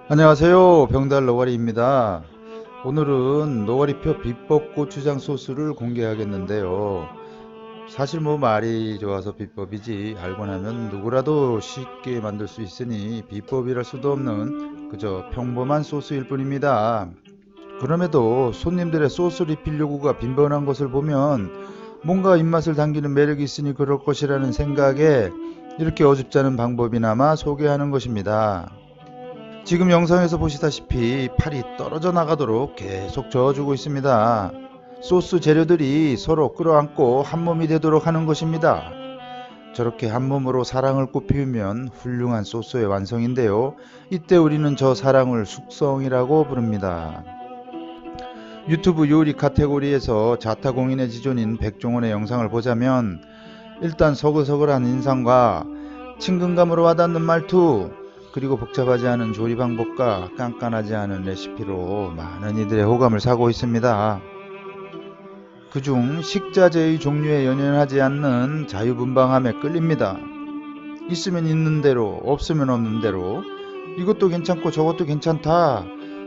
안녕하세요. 병달 노가리입니다. 오늘은 노가리표 비법 고추장 소스를 공개하겠는데요. 사실 말이 좋아서 비법이지 알고 나면 누구라도 쉽게 만들 수 있으니 비법이랄 수도 없는 그저 평범한 소스일 뿐입니다. 그럼에도 손님들의 소스 리필 요구가 빈번한 것을 보면 뭔가 입맛을 당기는 매력이 있으니 그럴 것이라는 생각에 이렇게 어줍지 않은 방법이나마 소개하는 것입니다. 지금 영상에서 보시다시피 팔이 떨어져 나가도록 계속 저어주고 있습니다. 소스 재료들이 서로 끌어안고 한몸이 되도록 하는 것입니다. 저렇게 한몸으로 사랑을 꽃피우면 훌륭한 소스의 완성인데요. 이때 우리는 저 사랑을 숙성이라고 부릅니다. 유튜브 요리 카테고리에서 자타공인의 지존인 백종원의 영상을 보자면 일단 서글서글한 인상과 친근감으로 와닿는 말투, 그리고 복잡하지 않은 조리 방법과 깐깐하지 않은 레시피로 많은 이들의 호감을 사고 있습니다. 그중 식자재의 종류에 연연하지 않는 자유분방함에 끌립니다. 있으면 있는 대로, 없으면 없는 대로, 이것도 괜찮고 저것도 괜찮다,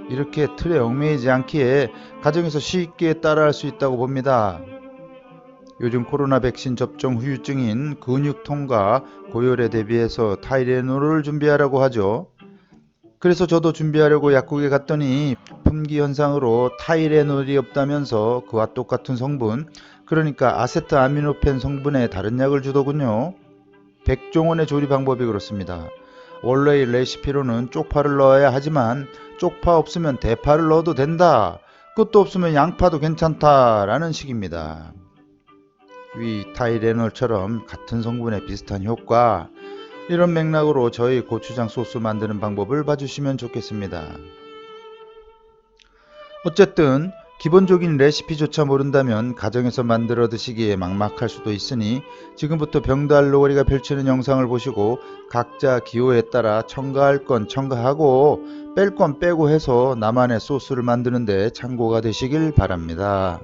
이렇게 틀에 얽매이지 않기에 가정에서 쉽게 따라할 수 있다고 봅니다. 요즘 코로나 백신 접종 후유증인 근육통과 고열에 대비해서 타이레놀을 준비하라고 하죠. 그래서 저도 준비하려고 약국에 갔더니 품귀 현상으로 타이레놀이 없다면서 그와 똑같은 성분, 그러니까 아세트아미노펜 성분의 다른 약을 주더군요. 백종원의 조리 방법이 그렇습니다. 원래의 레시피로는 쪽파를 넣어야 하지만 쪽파 없으면 대파를 넣어도 된다, 끝도 없으면 양파도 괜찮다라는 식입니다. 위 타이레놀처럼 같은 성분의 비슷한 효과, 이런 맥락으로 저희 고추장 소스 만드는 방법을 봐주시면 좋겠습니다. 어쨌든 기본적인 레시피조차 모른다면 가정에서 만들어 드시기에 막막할 수도 있으니 지금부터 병달 노가리가 펼치는 영상을 보시고 각자 기호에 따라 첨가할 건 첨가하고 뺄 건 빼고 해서 나만의 소스를 만드는데 참고가 되시길 바랍니다.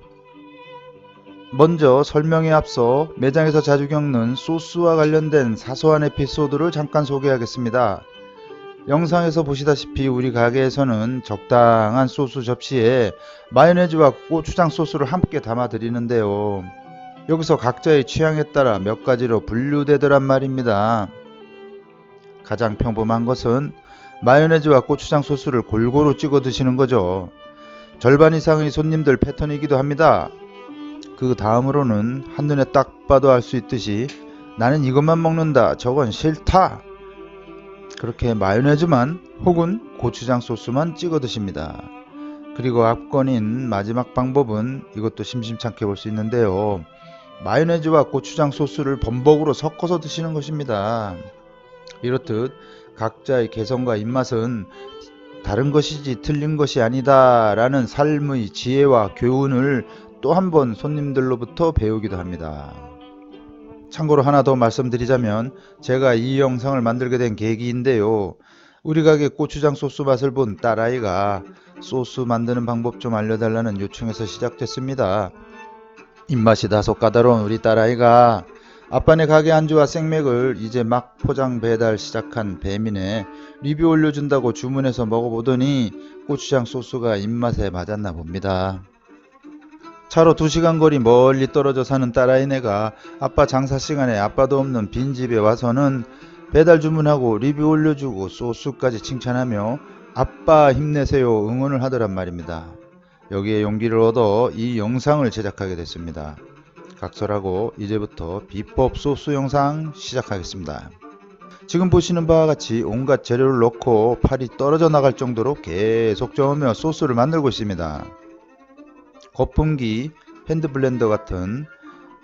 먼저 설명에 앞서 매장에서 자주 겪는 소스와 관련된 사소한 에피소드를 잠깐 소개하겠습니다. 영상에서 보시다시피 우리 가게에서는 적당한 소스 접시에 마요네즈와 고추장 소스를 함께 담아 드리는데요. 여기서 각자의 취향에 따라 몇 가지로 분류되더란 말입니다. 가장 평범한 것은 마요네즈와 고추장 소스를 골고루 찍어 드시는 거죠. 절반 이상의 손님들 패턴이기도 합니다. 그 다음으로는 한눈에 딱 봐도 알 수 있듯이 나는 이것만 먹는다, 저건 싫다, 그렇게 마요네즈만 혹은 고추장 소스만 찍어 드십니다. 그리고 압권인 마지막 방법은 이것도 심심찮게 볼 수 있는데요. 마요네즈와 고추장 소스를 범벅으로 섞어서 드시는 것입니다. 이렇듯 각자의 개성과 입맛은 다른 것이지 틀린 것이 아니다 라는 삶의 지혜와 교훈을 또 한 번 손님들로부터 배우기도 합니다. 참고로 하나 더 말씀드리자면 제가 이 영상을 만들게 된 계기인데요. 우리 가게 고추장 소스 맛을 본 딸아이가 소스 만드는 방법 좀 알려달라는 요청에서 시작됐습니다. 입맛이 다소 까다로운 우리 딸아이가 아빠네 가게 안주와 생맥을 이제 막 포장 배달 시작한 배민에 리뷰 올려준다고 주문해서 먹어보더니 고추장 소스가 입맛에 맞았나 봅니다. 차로 2시간 거리 멀리 떨어져 사는 딸아이네가 아빠 장사 시간에 아빠도 없는 빈집에 와서는 배달 주문하고 리뷰 올려주고 소스까지 칭찬하며 아빠 힘내세요 응원을 하더란 말입니다. 여기에 용기를 얻어 이 영상을 제작하게 됐습니다. 각설하고 이제부터 비법 소스 영상 시작하겠습니다. 지금 보시는 바와 같이 온갖 재료를 넣고 팔이 떨어져 나갈 정도로 계속 저으며 소스를 만들고 있습니다. 거품기, 핸드블렌더 같은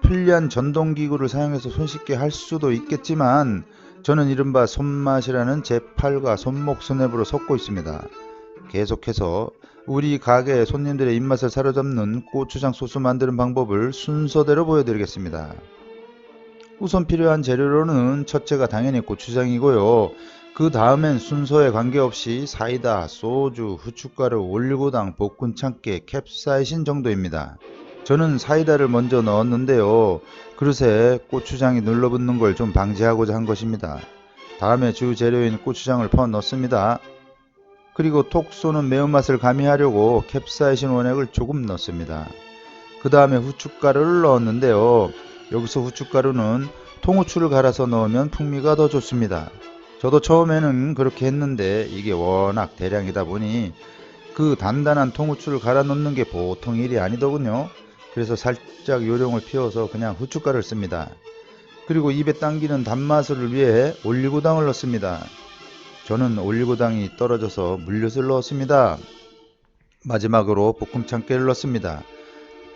편리한 전동기구를 사용해서 손쉽게 할 수도 있겠지만 저는 이른바 손맛이라는 제 팔과 손목 스냅으로 섞고 있습니다. 계속해서 우리 가게 손님들의 입맛을 사로잡는 고추장 소스 만드는 방법을 순서대로 보여드리겠습니다. 우선 필요한 재료로는 첫째가 당연히 고추장이고요. 그 다음엔 순서에 관계없이 사이다, 소주, 후춧가루, 올리고당, 볶은 참깨, 캡사이신 정도입니다. 저는 사이다를 먼저 넣었는데요. 그릇에 고추장이 눌러붙는 걸 좀 방지하고자 한 것입니다. 다음에 주 재료인 고추장을 퍼 넣습니다. 그리고 톡 쏘는 매운맛을 가미하려고 캡사이신 원액을 조금 넣습니다. 그 다음에 후춧가루를 넣었는데요. 여기서 후춧가루는 통후추를 갈아서 넣으면 풍미가 더 좋습니다. 저도 처음에는 그렇게 했는데 이게 워낙 대량이다 보니 그 단단한 통후추를 갈아 넣는 게 보통 일이 아니더군요. 그래서 살짝 요령을 피워서 그냥 후춧가루를 씁니다. 그리고 입에 당기는 단맛을 위해 올리고당을 넣습니다. 저는 올리고당이 떨어져서 물엿을 넣었습니다. 마지막으로 볶음 참깨를 넣습니다.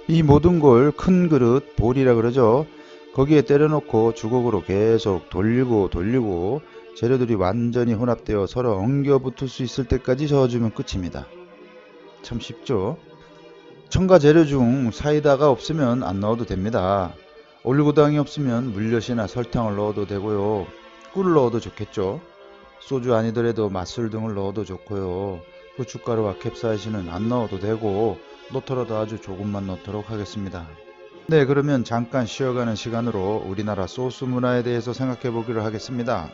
이 모든 걸 큰 그릇, 볼이라 그러죠. 거기에 때려놓고 주걱으로 계속 돌리고 재료들이 완전히 혼합되어 서로 엉겨 붙을 수 있을 때까지 저어주면 끝입니다. 참 쉽죠? 첨가 재료 중 사이다가 없으면 안 넣어도 됩니다. 올리고당이 없으면 물엿이나 설탕을 넣어도 되고요. 꿀을 넣어도 좋겠죠. 소주 아니더라도 맛술 등을 넣어도 좋고요. 후춧가루와 캡사이신은 안 넣어도 되고 넣더라도 아주 조금만 넣도록 하겠습니다. 네, 그러면 잠깐 쉬어가는 시간으로 우리나라 소스 문화에 대해서 생각해 보기로 하겠습니다.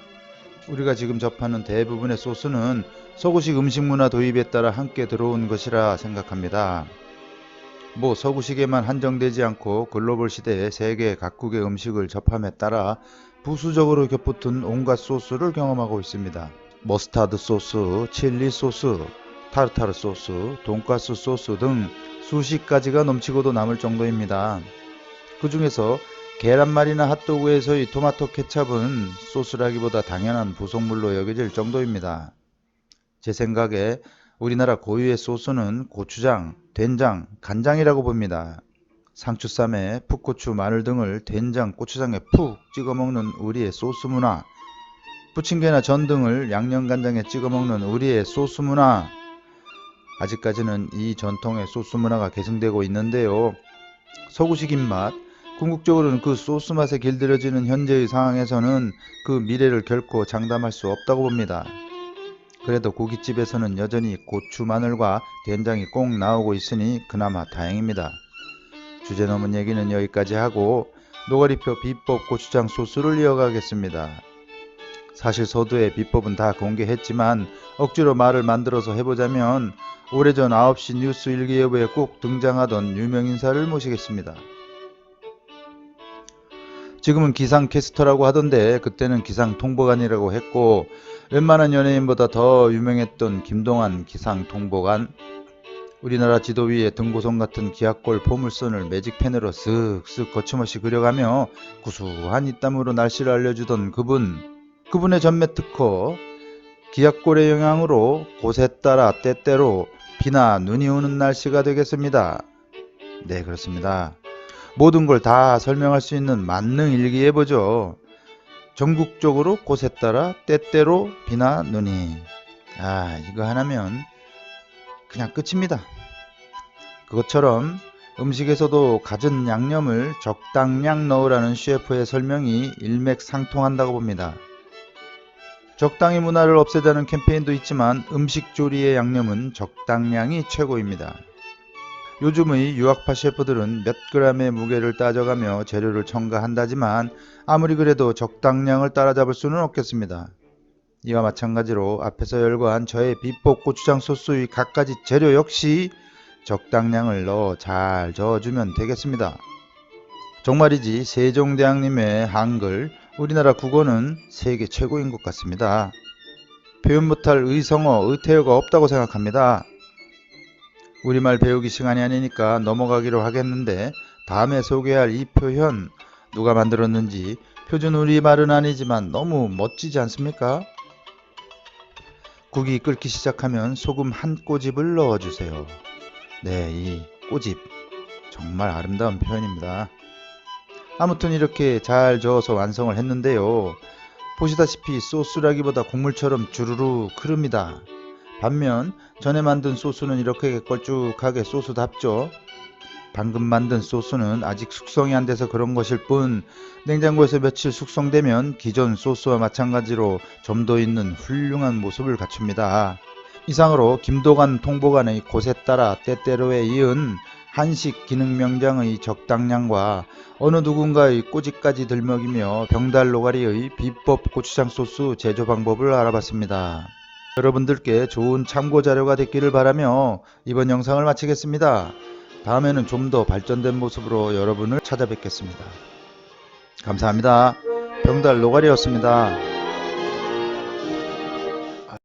우리가 지금 접하는 대부분의 소스는 서구식 음식 문화 도입에 따라 함께 들어온 것이라 생각합니다. 서구식에만 한정되지 않고 글로벌 시대에 세계 각국의 음식을 접함에 따라 부수적으로 겹붙은 온갖 소스를 경험하고 있습니다. 머스타드 소스, 칠리 소스, 타르타르 소스, 돈가스 소스 등 수십 가지가 넘치고도 남을 정도입니다. 그 중에서 계란말이나 핫도그에서의 토마토 케첩은 소스라기보다 당연한 부속물로 여겨질 정도입니다. 제 생각에 우리나라 고유의 소스는 고추장, 된장, 간장이라고 봅니다. 상추쌈에 풋고추, 마늘 등을 된장, 고추장에 푹 찍어 먹는 우리의 소스 문화, 부침개나 전 등을 양념간장에 찍어 먹는 우리의 소스 문화, 아직까지는 이 전통의 소스 문화가 계승되고 있는데요. 서구식 입맛, 궁극적으로는 그 소스 맛에 길들여지는 현재의 상황에서는 그 미래를 결코 장담할 수 없다고 봅니다. 그래도 고깃집에서는 여전히 고추, 마늘과 된장이 꼭 나오고 있으니 그나마 다행입니다. 주제 넘은 얘기는 여기까지 하고 노가리표 비법 고추장 소스를 이어가겠습니다. 사실 서두에 비법은 다 공개했지만 억지로 말을 만들어서 해보자면 오래전 9시 뉴스 일기예보에 꼭 등장하던 유명인사를 모시겠습니다. 지금은 기상캐스터라고 하던데 그때는 기상통보관이라고 했고 웬만한 연예인보다 더 유명했던 김동완 기상통보관, 우리나라 지도 위에 등고성 같은 기압골 포물선을 매직펜으로 쓱쓱 거침없이 그려가며 구수한 입담으로 날씨를 알려주던 그분의 전매 특허, 기압골의 영향으로 곳에 따라 때때로 비나 눈이 오는 날씨가 되겠습니다. 네, 그렇습니다. 모든 걸 다 설명할 수 있는 만능 일기예보죠. 전국적으로 곳에 따라 때때로 비나 눈이. 이거 하나면 그냥 끝입니다. 그것처럼 음식에서도 갖은 양념을 적당량 넣으라는 셰프의 설명이 일맥상통한다고 봅니다. 적당히 문화를 없애자는 캠페인도 있지만 음식 조리의 양념은 적당량이 최고입니다. 요즘의 유학파 셰프들은 몇 그램의 무게를 따져가며 재료를 첨가한다지만 아무리 그래도 적당량을 따라잡을 수는 없겠습니다. 이와 마찬가지로 앞에서 열거한 저의 비법 고추장 소스의 갖가지 재료 역시 적당량을 넣어 잘 저어주면 되겠습니다. 정말이지 세종대왕님의 한글, 우리나라 국어는 세계 최고인 것 같습니다. 표현 못할 의성어, 의태어가 없다고 생각합니다. 우리말 배우기 시간이 아니니까 넘어가기로 하겠는데 다음에 소개할 이 표현 누가 만들었는지 표준 우리말은 아니지만 너무 멋지지 않습니까? 국이 끓기 시작하면 소금 한 꼬집을 넣어주세요. 네, 이 꼬집 정말 아름다운 표현입니다. 아무튼 이렇게 잘 저어서 완성을 했는데요. 보시다시피 소스라기보다 국물처럼 주르륵 흐릅니다. 반면 전에 만든 소스는 이렇게 걸쭉하게 소스답죠. 방금 만든 소스는 아직 숙성이 안 돼서 그런 것일 뿐 냉장고에서 며칠 숙성되면 기존 소스와 마찬가지로 점도 있는 훌륭한 모습을 갖춥니다. 이상으로 김도관 통보관의 곳에 따라 때때로에 이은 한식 기능명장의 적당량과 어느 누군가의 꼬집까지 들먹이며 병달 노가리의 비법 고추장 소스 제조 방법을 알아봤습니다. 여러분들께 좋은 참고 자료가 됐기를 바라며 이번 영상을 마치겠습니다. 다음에는 좀 더 발전된 모습으로 여러분을 찾아뵙겠습니다. 감사합니다. 병달 노가리였습니다.